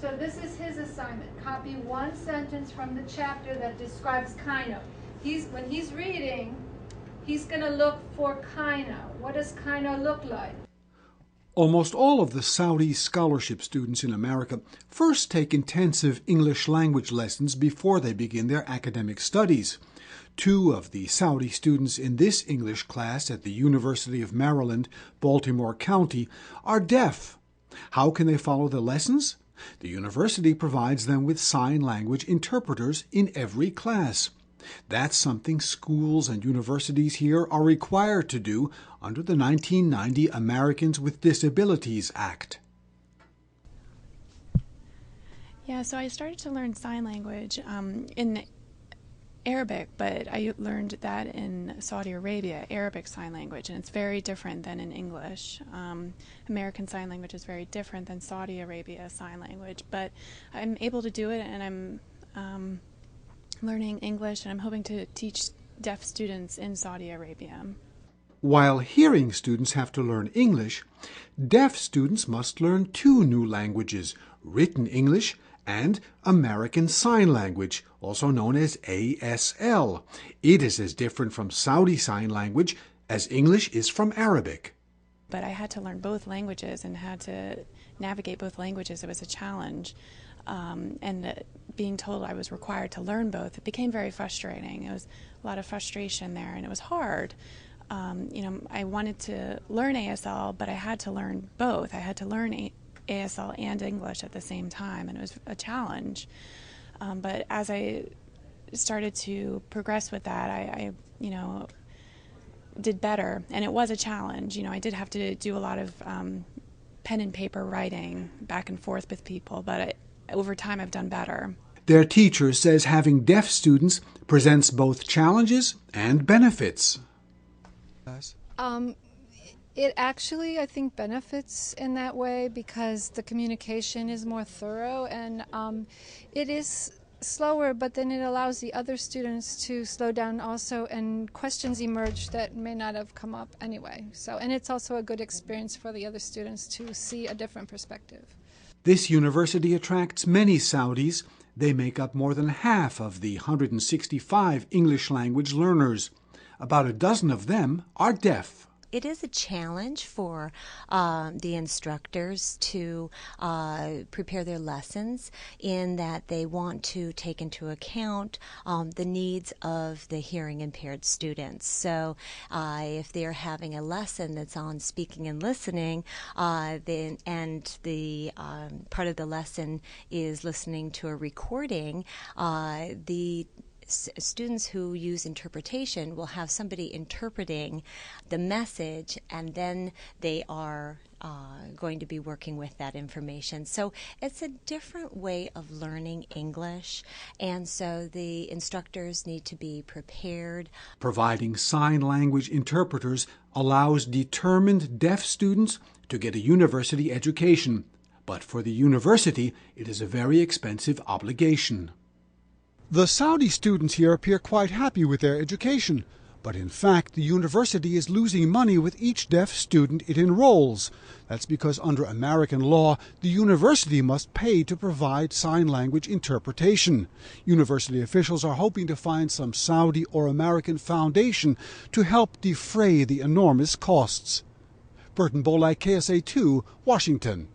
So this is his assignment. Copy one sentence from the chapter that describes Kaino. When he's reading, he's going to look for Kaino. What does Kaino look like? Almost all of the Saudi scholarship students in America first take intensive English language lessons before they begin their academic studies. 2 of the Saudi students in this English class at the University of Maryland, Baltimore County, are deaf. How can they follow the lessons? The university provides them with sign language interpreters in every class. That's something schools and universities here are required to do under the 1990 Americans with Disabilities Act. Yeah, so I started to learn sign language in Arabic, but I learned that in Saudi Arabia, Arabic Sign Language, and it's very different than in English. American Sign Language is very different than Saudi Arabia Sign Language, but I'm able to do it, and I'm learning English, and I'm hoping to teach deaf students in Saudi Arabia. While hearing students have to learn English, deaf students must learn 2 new languages, written English and American Sign Language, also known as ASL. It is as different from Saudi Sign Language as English is from Arabic. But I had to learn both languages and had to navigate both languages. It was a challenge. And being told I was required to learn both, it became very frustrating. It was a lot of frustration there, and it was hard. I wanted to learn ASL, but I had to learn both. I had to learn ASL and English at the same time, and it was a challenge. But as I started to progress with that, I did better, and it was a challenge. I did have to do a lot of pen and paper writing back and forth with people, but over time I've done better. Their teacher says having deaf students presents both challenges and benefits. It actually, I think, benefits in that way because the communication is more thorough, and it is slower, but then it allows the other students to slow down also, and questions emerge that may not have come up anyway. And it's also a good experience for the other students to see a different perspective. This university attracts many Saudis. They make up more than half of the 165 English language learners. About a dozen of them are deaf. It is a challenge for the instructors to prepare their lessons in that they want to take into account the needs of the hearing impaired students. So if they're having a lesson that's on speaking and listening, and the part of the lesson is listening to a recording, the students who use interpretation will have somebody interpreting the message, and then they are going to be working with that information. So it's a different way of learning English, and so the instructors need to be prepared. Providing sign language interpreters allows determined deaf students to get a university education, but for the university it is a very expensive obligation. The Saudi students here appear quite happy with their education, but in fact the university is losing money with each deaf student it enrolls. That's because under American law, the university must pay to provide sign language interpretation. University officials are hoping to find some Saudi or American foundation to help defray the enormous costs. Burton Bolak, KSA2, Washington.